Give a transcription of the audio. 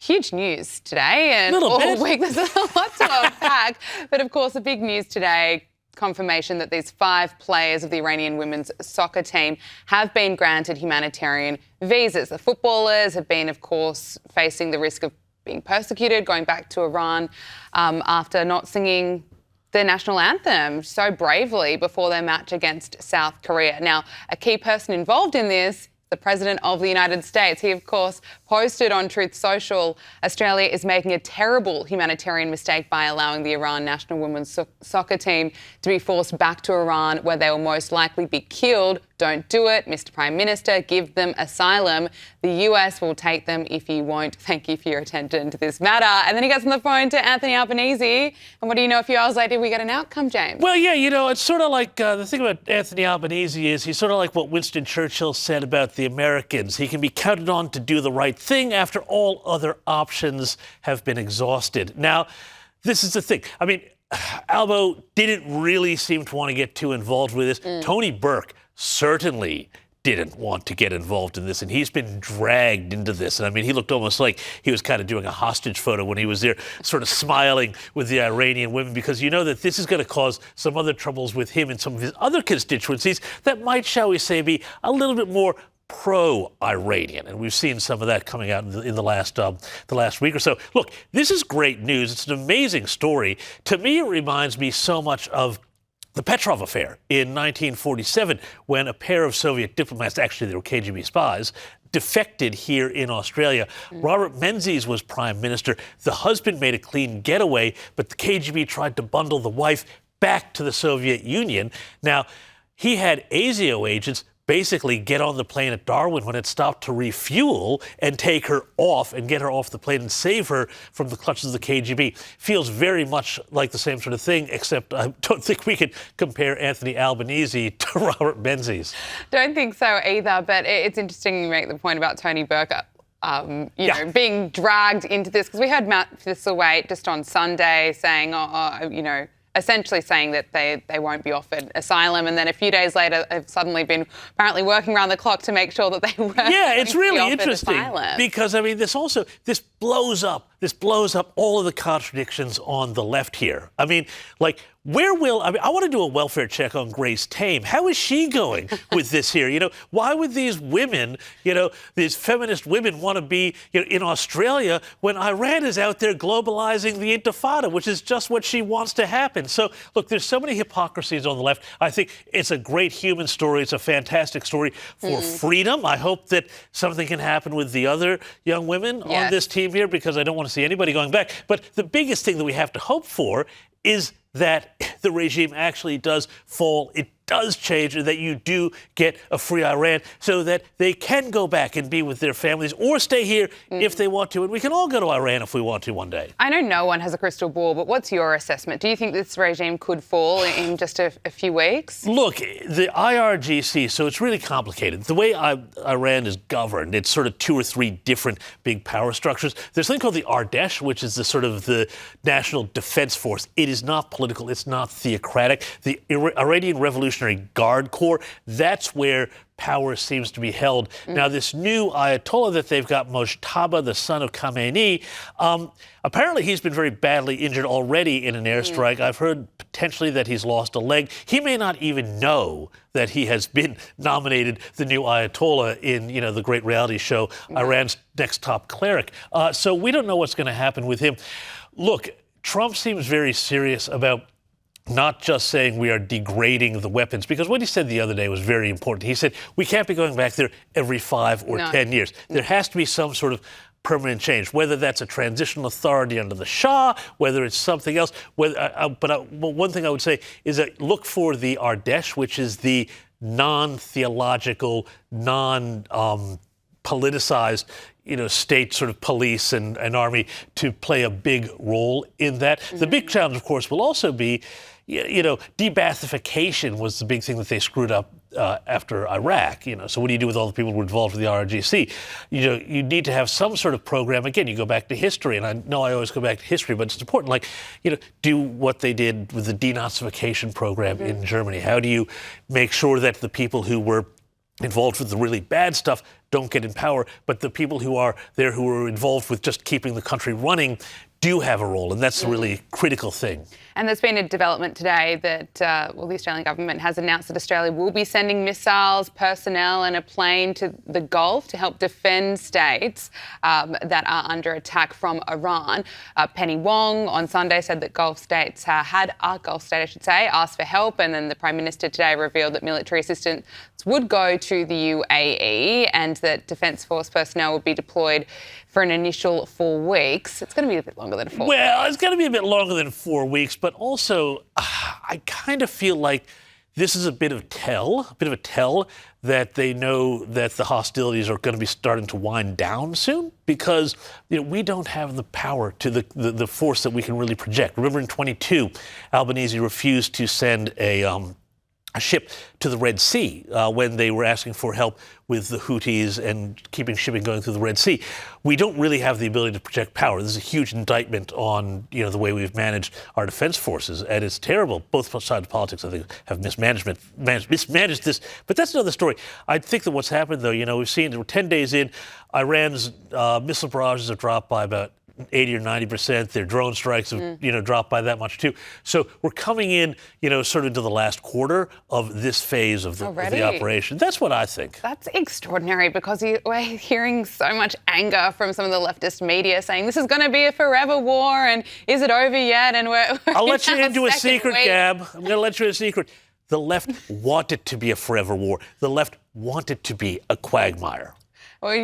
Huge news today and all week. There's a lot to unpack. But of course, the big news today, confirmation that these 5 players of the Iranian women's soccer team have been granted humanitarian visas. The footballers have been, of course, facing the risk of being persecuted, going back to Iran after not singing their national anthem so bravely before their match against South Korea. Now, a key person involved in this, the President of the United States. He, of course, posted on Truth Social, Australia is making a terrible humanitarian mistake by allowing the Iran national women's soccer team to be forced back to Iran, where they will most likely be killed. Don't do it, Mr. Prime Minister. Give them asylum. The US will take them if you won't. Thank you for your attention to this matter. And then he gets on the phone to Anthony Albanese. And what do you know, a few hours later, we get an outcome, James? Well, yeah, it's sort of like the thing about Anthony Albanese is he's sort of like what Winston Churchill said about the Americans. He can be counted on to do the right thing after all other options have been exhausted. Now, this is the thing. I mean, Albo didn't really seem to want to get too involved with this. Tony Burke certainly didn't want to get involved in this, and he's been dragged into this. And I mean, he looked almost like he was kind of doing a hostage photo when he was there, sort of smiling with the Iranian women, because you know that this is going to cause some other troubles with him and some of his other constituencies that might, shall we say, be a little bit more pro-Iranian, and we've seen some of that coming out in the last week or so. Look, this is great news. It's an amazing story. To me, it reminds me so much of the Petrov affair in 1947, when a pair of Soviet diplomats, actually they were KGB spies, defected here in Australia. Robert Menzies was prime minister. The husband made a clean getaway, but the KGB tried to bundle the wife back to the Soviet Union. Now, he had ASIO agents basically get on the plane at Darwin when it stopped to refuel and take her off and get her off the plane and save her from the clutches of the KGB. Feels very much like the same sort of thing, except I don't think we could compare Anthony Albanese to Robert Menzies. Don't think so either, but it's interesting you make the point about Tony Burke. Know, being dragged into this, because we heard Matt Thistlethwaite just on Sunday saying, essentially saying that they won't be offered asylum, and then a few days later they've suddenly been apparently working around the clock to make sure that they were. Yeah, it's really interesting asylum. Because I mean, this blows up all of the contradictions on the left here. I mean, like, I want to do a welfare check on Grace Tame. How is she going with this here? Why would these women, these feminist women want to be in Australia when Iran is out there globalizing the Intifada, which is just what she wants to happen? So, look, there's so many hypocrisies on the left. I think it's a great human story. It's a fantastic story for freedom. I hope that something can happen with the other young women on this team here, because I don't want to see anybody going back. But the biggest thing that we have to hope for is that the regime actually does fall, it does change, and that you do get a free Iran so that they can go back and be with their families or stay here if they want to. And we can all go to Iran if we want to one day. I know no one has a crystal ball, but what's your assessment? Do you think this regime could fall in just a few weeks? Look, the IRGC, so it's really complicated. The way Iran is governed, it's sort of 2 or 3 different big power structures. There's something called the Ardesh, which is the sort of the National Defense Force. It is not political. It's not theocratic. The Iranian Revolutionary Guard Corps, that's where power seems to be held. Now, this new Ayatollah that they've got, Mojtaba, the son of Khamenei, apparently he's been very badly injured already in an airstrike. I've heard potentially that he's lost a leg. He may not even know that he has been nominated the new Ayatollah in, the great reality show, Iran's Next Top Cleric. So we don't know what's going to happen with him. Look, Trump seems very serious about not just saying we are degrading the weapons, because what he said the other day was very important. He said we can't be going back there every 5 or 10 years. There has to be some sort of permanent change, whether that's a transitional authority under the Shah, whether it's something else. But one thing I would say is that look for the Ardesh, which is the non-theological, non-politicized state sort of police and army to play a big role in that. The big challenge, of course, will also be, de-Baathification was the big thing that they screwed up after Iraq. So what do you do with all the people who were involved with the RGC? You need to have some sort of program. Again, you go back to history, and I know I always go back to history, but it's important. Do what they did with the denazification program in Germany. How do you make sure that the people who were involved with the really bad stuff don't get in power, but the people who are there who are involved with just keeping the country running do have a role, and that's a really critical thing. And there's been a development today that, the Australian government has announced that Australia will be sending missiles, personnel and a plane to the Gulf to help defend states that are under attack from Iran. Penny Wong on Sunday said that Gulf states asked for help, and then the Prime Minister today revealed that military assistance would go to the UAE and that Defence Force personnel would be deployed for an initial 4 weeks. It's going to be a bit longer than 4 weeks. Well, it's going to be a bit longer than 4 weeks, but also I kind of feel like this is a bit of a tell that they know that the hostilities are going to be starting to wind down soon, because we don't have the power to the force that we can really project. Remember in 22, Albanese refused to send a ship to the Red Sea when they were asking for help with the Houthis and keeping shipping going through the Red Sea. We don't really have the ability to project power. This is a huge indictment on the way we've managed our defense forces, and it's terrible. Both sides of politics, I think, have mismanaged this. But that's another story. I think that what's happened, though, we've seen we're 10 days in, Iran's missile barrages have dropped by about 80 or 90%. Their drone strikes have, dropped by that much too. So we're coming in, sort of into the last quarter of this phase of the operation. That's what I think. That's extraordinary, because we're hearing so much anger from some of the leftist media saying this is going to be a forever war, and is it over yet? And I'll let you into a secret, Gab. I'm going to let you into a secret. The left want it to be a forever war. The left want it to be a quagmire. Well,